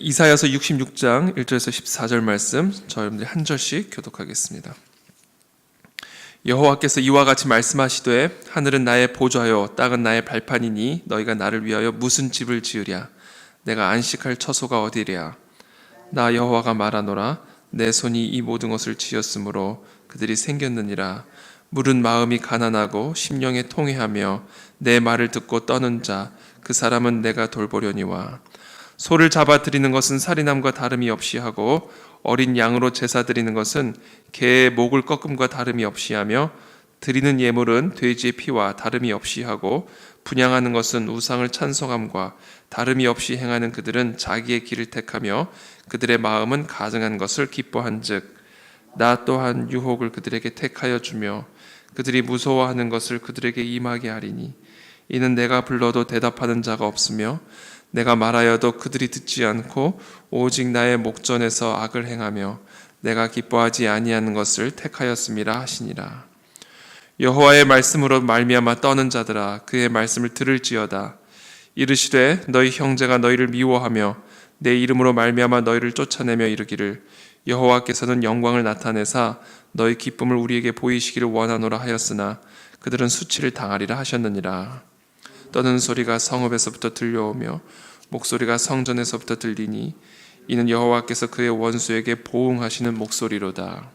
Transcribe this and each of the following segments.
이사야서 66장 1절에서 14절 말씀 저희들 한 절씩 교독하겠습니다. 여호와께서 이와 같이 말씀하시되 하늘은 나의 보좌요 땅은 나의 발판이니 너희가 나를 위하여 무슨 집을 지으랴. 내가 안식할 처소가 어디랴. 나 여호와가 말하노라. 내 손이 이 모든 것을 지었으므로 그들이 생겼느니라. 물은 마음이 가난하고 심령에 통회하며 내 말을 듣고 떠는 자 그 사람은 내가 돌보려니와. 소를 잡아 드리는 것은 살인함과 다름이 없이 하고 어린 양으로 제사 드리는 것은 개의 목을 꺾음과 다름이 없이 하며 드리는 예물은 돼지의 피와 다름이 없이 하고 분향하는 것은 우상을 찬송함과 다름이 없이 행하는 그들은 자기의 길을 택하며 그들의 마음은 가증한 것을 기뻐한즉 나 또한 유혹을 그들에게 택하여 주며 그들이 무서워하는 것을 그들에게 임하게 하리니 이는 내가 불러도 대답하는 자가 없으며 내가 말하여도 그들이 듣지 않고 오직 나의 목전에서 악을 행하며 내가 기뻐하지 아니하는 것을 택하였음이라 하시니라. 여호와의 말씀으로 말미암아 떠는 자들아 그의 말씀을 들을지어다. 이르시되 너희 형제가 너희를 미워하며 내 이름으로 말미암아 너희를 쫓아내며 이르기를 여호와께서는 영광을 나타내사 너희 기쁨을 우리에게 보이시기를 원하노라 하였으나 그들은 수치를 당하리라 하셨느니라. 떠는 소리가 성읍에서부터 들려오며 목소리가 성전에서부터 들리니 이는 여호와께서 그의 원수에게 보응하시는 목소리로다.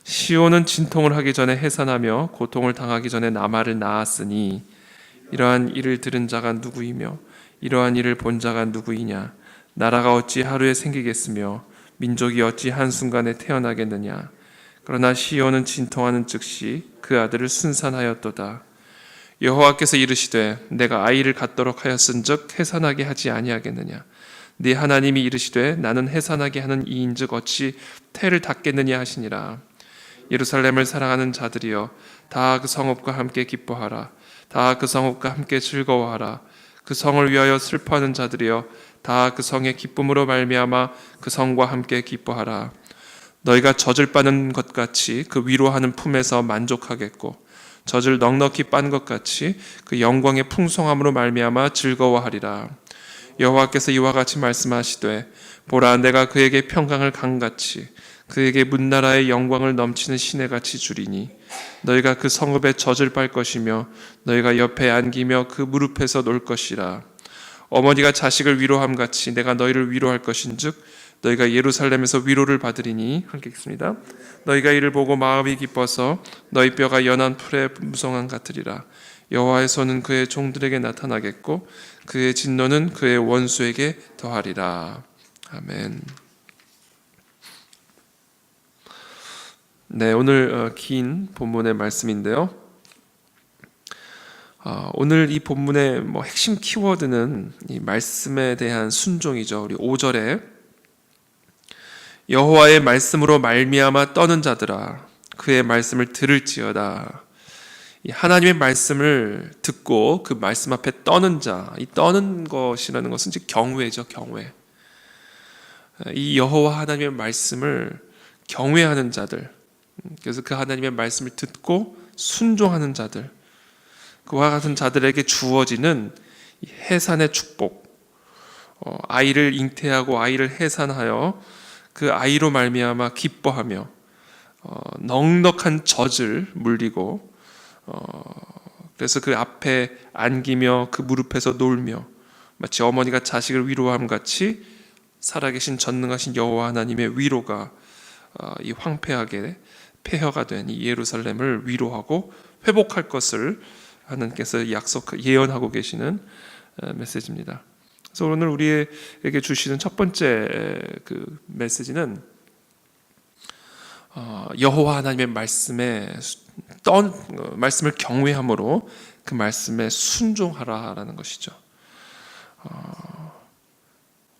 시온은 진통을 하기 전에 해산하며 고통을 당하기 전에 나말을 낳았으니 이러한 일을 들은 자가 누구이며 이러한 일을 본 자가 누구이냐. 나라가 어찌 하루에 생기겠으며 민족이 어찌 한순간에 태어나겠느냐. 그러나 시온은 진통하는 즉시 그 아들을 순산하였도다. 여호와께서 이르시되 내가 아이를 갖도록 하였은즉 해산하게 하지 아니하겠느냐. 네 하나님이 이르시되 나는 해산하게 하는 이인즉 어찌 태를 닫겠느냐 하시니라. 예루살렘을 사랑하는 자들이여 다 그 성읍과 함께 기뻐하라. 다 그 성읍과 함께 즐거워하라. 그 성을 위하여 슬퍼하는 자들이여 다 그 성의 기쁨으로 말미암아 그 성과 함께 기뻐하라. 너희가 젖을 빠는 것 같이 그 위로하는 품에서 만족하겠고 젖을 넉넉히 빤 것 같이 그 영광의 풍성함으로 말미암아 즐거워하리라. 여호와께서 이와 같이 말씀하시되 보라 내가 그에게 평강을 강같이 그에게 문나라의 영광을 넘치는 시내같이 주리니 너희가 그 성읍에 젖을 빨 것이며 너희가 옆에 안기며 그 무릎에서 놀 것이라. 어머니가 자식을 위로함같이 내가 너희를 위로할 것인즉 너희가 예루살렘에서 위로를 받으리니. 함께 읽습니다. 너희가 이를 보고 마음이 기뻐서 너희 뼈가 연한 풀의 무성한 같으리라. 여호와의 손은 그의 종들에게 나타나겠고 그의 진노는 그의 원수에게 더하리라. 아멘. 네, 오늘 긴 본문의 말씀인데요. 오늘 이 본문의 핵심 키워드는 이 말씀에 대한 순종이죠. 우리 5절에 여호와의 말씀으로 말미암아 떠는 자들아 그의 말씀을 들을지어다. 이 하나님의 말씀을 듣고 그 말씀 앞에 떠는 자, 이 떠는 것이라는 것은 이제 경외죠, 경외. 이 여호와 하나님의 말씀을 경외하는 자들, 그래서 그 하나님의 말씀을 듣고 순종하는 자들, 그와 같은 자들에게 주어지는 해산의 축복, 아이를 잉태하고 아이를 해산하여 그 아이로 말미암아 기뻐하며 넉넉한 젖을 물리고 그래서 그 앞에 안기며 그 무릎에서 놀며 마치 어머니가 자식을 위로함 같이 살아계신 전능하신 여호와 하나님의 위로가 이 황폐하게 폐허가 된 이 예루살렘을 위로하고 회복할 것을 하나님께서 예언하고 계시는 메시지입니다. 그래서 오늘 우리에게 주시는 첫 번째 그 메시지는 여호와 하나님의 말씀을 경외함으로 그 말씀에 순종하라라는 것이죠.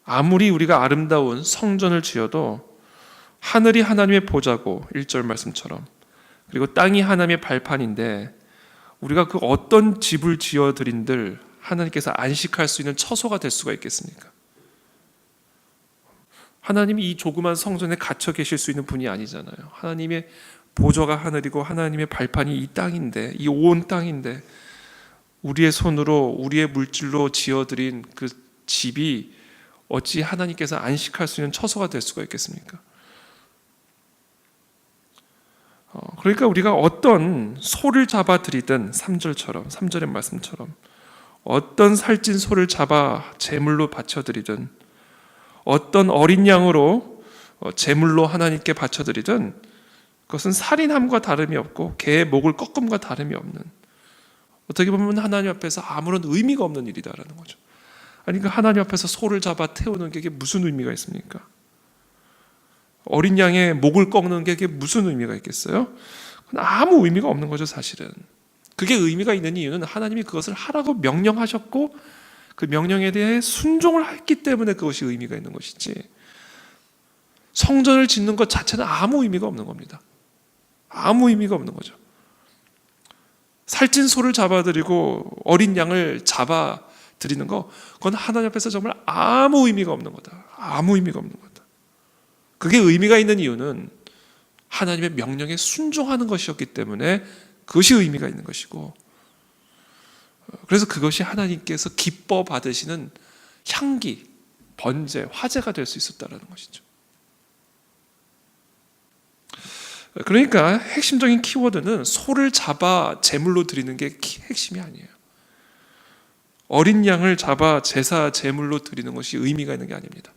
아무리 우리가 아름다운 성전을 지어도 하늘이 하나님의 보좌고 1절 말씀처럼 그리고 땅이 하나님의 발판인데 우리가 그 어떤 집을 지어드린들 하나님께서 안식할 수 있는 처소가 될 수가 있겠습니까? 하나님이 이 조그만 성전에 갇혀 계실 수 있는 분이 아니잖아요. 하나님의 보좌가 하늘이고 하나님의 발판이 이 땅인데, 이 온 땅인데 우리의 손으로 우리의 물질로 지어드린 그 집이 어찌 하나님께서 안식할 수 있는 처소가 될 수가 있겠습니까? 그러니까 우리가 어떤 소를 잡아 드리든 3절의 말씀처럼 어떤 살찐 소를 잡아 제물로 바쳐 드리든 어떤 어린 양으로 제물로 하나님께 바쳐 드리든 그것은 살인함과 다름이 없고 개의 목을 꺾음과 다름이 없는, 어떻게 보면 하나님 앞에서 아무런 의미가 없는 일이다라는 거죠. 아니, 그러니까 하나님 앞에서 소를 잡아 태우는 게 무슨 의미가 있습니까? 어린 양의 목을 꺾는 게 무슨 의미가 있겠어요? 그건 아무 의미가 없는 거죠, 사실은. 그게 의미가 있는 이유는 하나님이 그것을 하라고 명령하셨고 그 명령에 대해 순종을 했기 때문에 그것이 의미가 있는 것이지, 성전을 짓는 것 자체는 아무 의미가 없는 겁니다. 아무 의미가 없는 거죠. 살찐 소를 잡아드리고 어린 양을 잡아드리는 거, 그건 하나님 앞에서 정말 아무 의미가 없는 거다. 아무 의미가 없는 거다. 그게 의미가 있는 이유는 하나님의 명령에 순종하는 것이었기 때문에 그것이 의미가 있는 것이고, 그래서 그것이 하나님께서 기뻐 받으시는 향기, 번제, 화제가 될 수 있었다는 것이죠. 그러니까 핵심적인 키워드는 소를 잡아 제물로 드리는 게 핵심이 아니에요. 어린 양을 잡아 제사 제물로 드리는 것이 의미가 있는 게 아닙니다.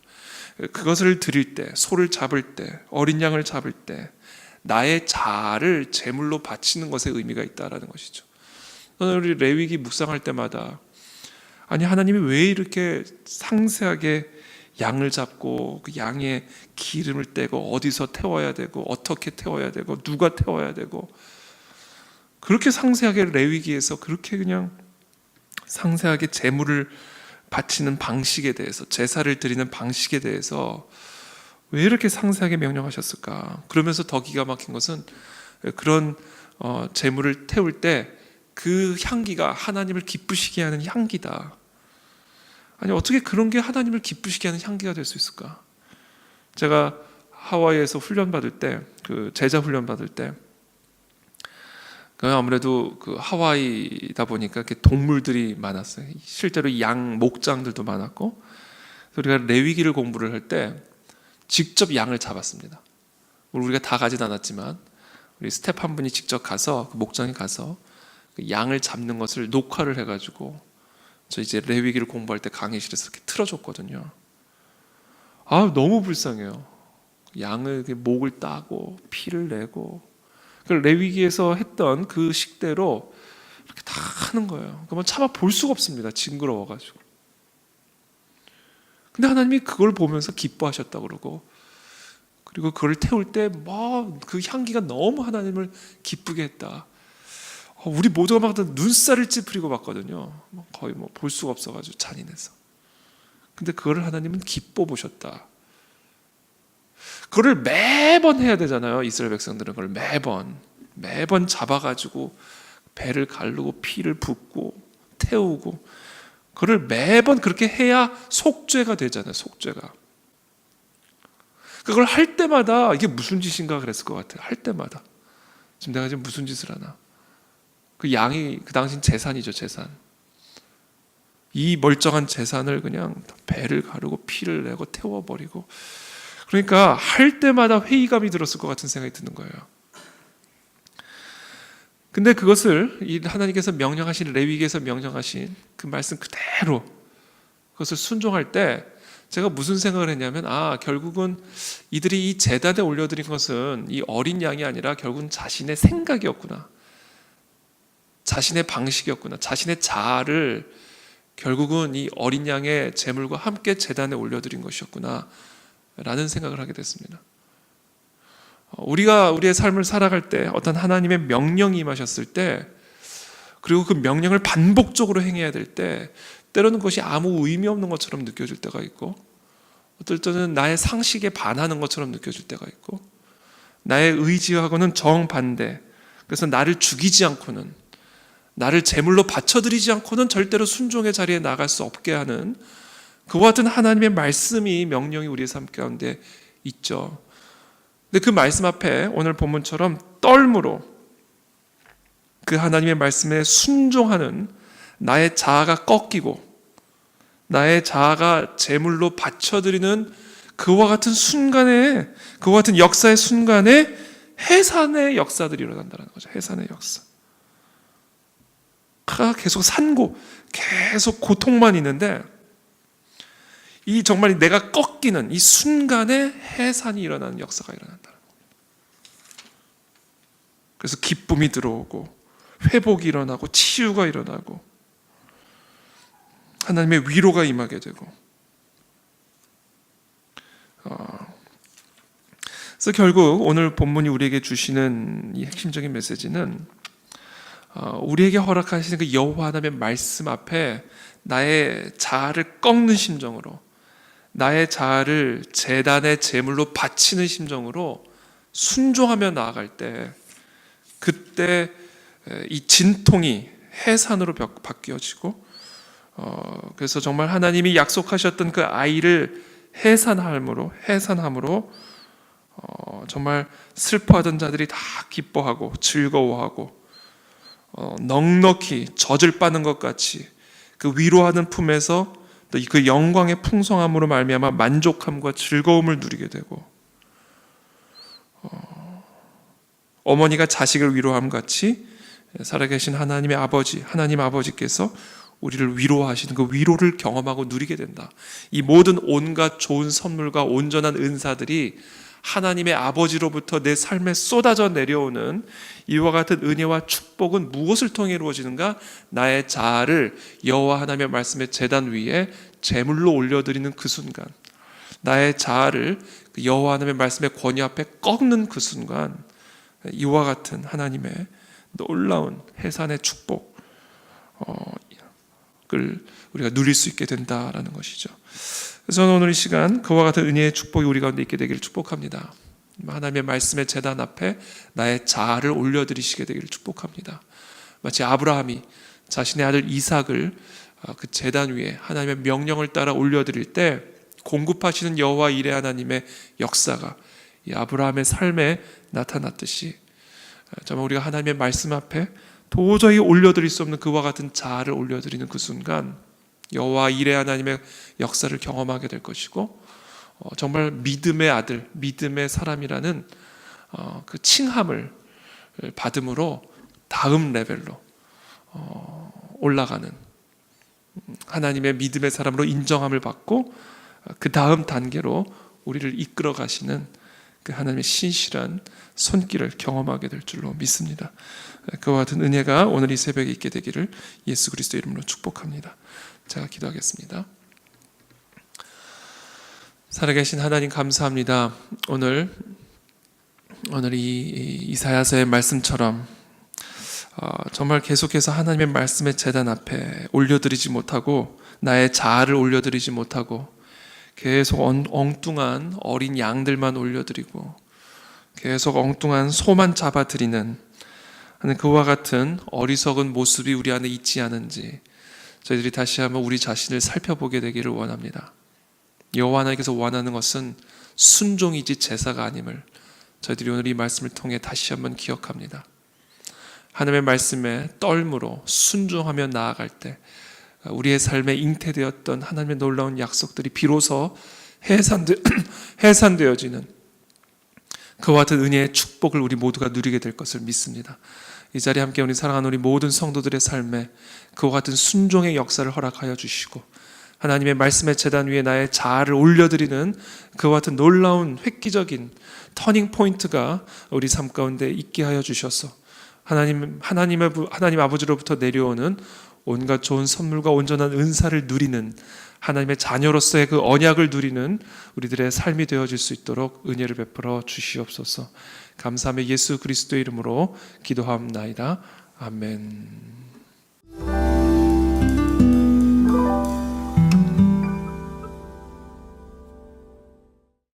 그것을 드릴 때, 소를 잡을 때, 어린 양을 잡을 때 나의 자아를 제물로 바치는 것에 의미가 있다라는 것이죠. 저는 우리 레위기 묵상할 때마다, 아니 하나님이 왜 이렇게 상세하게 양을 잡고 그 양의 기름을 떼고 어디서 태워야 되고 어떻게 태워야 되고 누가 태워야 되고, 그렇게 상세하게 레위기에서 그렇게 그냥 상세하게 제물을 바치는 방식에 대해서, 제사를 드리는 방식에 대해서 왜 이렇게 상세하게 명령하셨을까? 그러면서 더 기가 막힌 것은 그런 제물을 태울 때 그 향기가 하나님을 기쁘시게 하는 향기다. 아니, 어떻게 그런 게 하나님을 기쁘시게 하는 향기가 될 수 있을까? 제가 하와이에서 훈련 받을 때, 그 제자 훈련 받을 때, 아무래도 그 하와이다 보니까 이렇게 동물들이 많았어요. 실제로 양 목장들도 많았고, 우리가 레위기를 공부를 할 때 직접 양을 잡았습니다. 우리가 다 가진 않았지만 우리 스텝 한 분이 직접 가서 그 목장에 가서 그 양을 잡는 것을 녹화를 해가지고 저 이제 레위기를 공부할 때 강의실에서 이렇게 틀어줬거든요. 아, 너무 불쌍해요. 양을 목을 따고 피를 내고, 그 레위기에서 했던 그 식대로 이렇게 다 하는 거예요. 그러면 차마 볼 수가 없습니다. 징그러워가지고. 근데 하나님이 그걸 보면서 기뻐하셨다고 그러고, 그리고 그걸 태울 때 뭐 그 향기가 너무 하나님을 기쁘게 했다. 우리 모두가 막 눈살을 찌푸리고 봤거든요. 거의 뭐 볼 수가 없어가지고 잔인해서. 근데 그거를 하나님은 기뻐 보셨다. 그거를 매번 해야 되잖아요. 이스라엘 백성들은 그걸 매번 잡아가지고 배를 가르고 피를 붓고 태우고, 그걸 매번 그렇게 해야 속죄가 되잖아요. 속죄가. 그걸 할 때마다 이게 무슨 짓인가 그랬을 것 같아요. 할 때마다 지금 내가 지금 무슨 짓을 하나. 그 양이 그 당시 재산이죠. 재산. 이 멀쩡한 재산을 그냥 배를 가르고 피를 내고 태워버리고, 그러니까 할 때마다 회의감이 들었을 것 같은 생각이 드는 거예요. 근데 그것을 이 하나님께서 명령하신, 레위기에서 명령하신 그 말씀 그대로 그것을 순종할 때 제가 무슨 생각을 했냐면, 결국은 이들이 이 제단에 올려드린 것은 이 어린 양이 아니라 결국은 자신의 생각이었구나, 자신의 방식이었구나, 자신의 자아를 결국은 이 어린 양의 제물과 함께 제단에 올려드린 것이었구나 라는 생각을 하게 됐습니다. 우리가 우리의 삶을 살아갈 때 어떤 하나님의 명령이 임하셨을 때, 그리고 그 명령을 반복적으로 행해야 될 때 때로는 그것이 아무 의미 없는 것처럼 느껴질 때가 있고, 어떨 때는 나의 상식에 반하는 것처럼 느껴질 때가 있고, 나의 의지하고는 정반대, 그래서 나를 죽이지 않고는, 나를 제물로 바쳐드리지 않고는 절대로 순종의 자리에 나갈 수 없게 하는 그와 같은 하나님의 말씀이, 명령이 우리의 삶 가운데 있죠. 근데 그 말씀 앞에 오늘 본문처럼 떨므로 그 하나님의 말씀에 순종하는 나의 자아가 꺾이고 나의 자아가 제물로 바쳐드리는 그와 같은 순간에, 그와 같은 역사의 순간에 해산의 역사들이 일어난다는 거죠. 해산의 역사. 계속 산고, 계속 고통만 있는데, 이 정말 내가 꺾이는 이 순간에 해산이 일어나는 역사가 일어난다는 거예요. 그래서 기쁨이 들어오고, 회복이 일어나고, 치유가 일어나고, 하나님의 위로가 임하게 되고, 그래서 결국 오늘 본문이 우리에게 주시는 이 핵심적인 메시지는 우리에게 허락하시는 그 여호와 하나님의 말씀 앞에 나의 자아를 꺾는 심정으로, 나의 자아를 제단의 제물로 바치는 심정으로 순종하며 나아갈 때, 그때 이 진통이 해산으로 바뀌어지고, 그래서 정말 하나님이 약속하셨던 그 아이를 해산함으로 정말 슬퍼하던 자들이 다 기뻐하고 즐거워하고, 넉넉히 젖을 빠는 것 같이 그 위로하는 품에서 또 그 영광의 풍성함으로 말미암아 만족함과 즐거움을 누리게 되고, 어머니가 자식을 위로함 같이 살아계신 하나님의 아버지, 하나님 아버지께서 우리를 위로하시는 그 위로를 경험하고 누리게 된다. 이 모든 온갖 좋은 선물과 온전한 은사들이 하나님의 아버지로부터 내 삶에 쏟아져 내려오는 이와 같은 은혜와 축복은 무엇을 통해 이루어지는가? 나의 자아를 여호와 하나님의 말씀의 제단 위에 제물로 올려드리는 그 순간, 나의 자아를 여호와 하나님의 말씀의 권위 앞에 꺾는 그 순간, 이와 같은 하나님의 놀라운 해산의 축복을 우리가 누릴 수 있게 된다라는 것이죠. 그래서 저는 오늘 이 시간 그와 같은 은혜의 축복이 우리 가운데 있게 되기를 축복합니다. 하나님의 말씀의 제단 앞에 나의 자아를 올려드리시게 되기를 축복합니다. 마치 아브라함이 자신의 아들 이삭을 그 제단 위에 하나님의 명령을 따라 올려드릴 때 공급하시는 여호와 이레 하나님의 역사가 이 아브라함의 삶에 나타났듯이, 정말 우리가 하나님의 말씀 앞에 도저히 올려드릴 수 없는 그와 같은 자아를 올려드리는 그 순간 여호와 이레 하나님의 역사를 경험하게 될 것이고, 정말 믿음의 아들, 믿음의 사람이라는 그 칭함을 받음으로 다음 레벨로 올라가는, 하나님의 믿음의 사람으로 인정함을 받고 그 다음 단계로 우리를 이끌어 가시는 그 하나님의 신실한 손길을 경험하게 될 줄로 믿습니다. 그와 같은 은혜가 오늘 이 새벽에 있게 되기를 예수 그리스도 이름으로 축복합니다. 제가 기도하겠습니다. 살아계신 하나님 감사합니다. 오늘 이 이사야서의 말씀처럼 정말 계속해서 하나님의 말씀의 제단 앞에 올려드리지 못하고, 나의 자아를 올려드리지 못하고, 계속 엉뚱한 어린 양들만 올려드리고 계속 엉뚱한 소만 잡아드리는 그와 같은 어리석은 모습이 우리 안에 있지 않은지 저희들이 다시 한번 우리 자신을 살펴보게 되기를 원합니다. 여호와 하나님께서 원하는 것은 순종이지 제사가 아님을 저희들이 오늘 이 말씀을 통해 다시 한번 기억합니다. 하나님의 말씀에 떨므로 순종하며 나아갈 때 우리의 삶에 잉태되었던 하나님의 놀라운 약속들이 비로소 해산되어지는 그와 같은 은혜의 축복을 우리 모두가 누리게 될 것을 믿습니다. 이 자리에 함께 우리 사랑하는 우리 모든 성도들의 삶에 그와 같은 순종의 역사를 허락하여 주시고, 하나님의 말씀의 제단 위에 나의 자아를 올려드리는 그와 같은 놀라운 획기적인 터닝 포인트가 우리 삶 가운데 있게 하여 주셔서 하나님 아버지로부터 내려오는 온갖 좋은 선물과 온전한 은사를 누리는 하나님의 자녀로서의 그 언약을 누리는 우리들의 삶이 되어질 수 있도록 은혜를 베풀어 주시옵소서. 감사하며 예수 그리스도의 이름으로 기도하옵나이다. 아멘.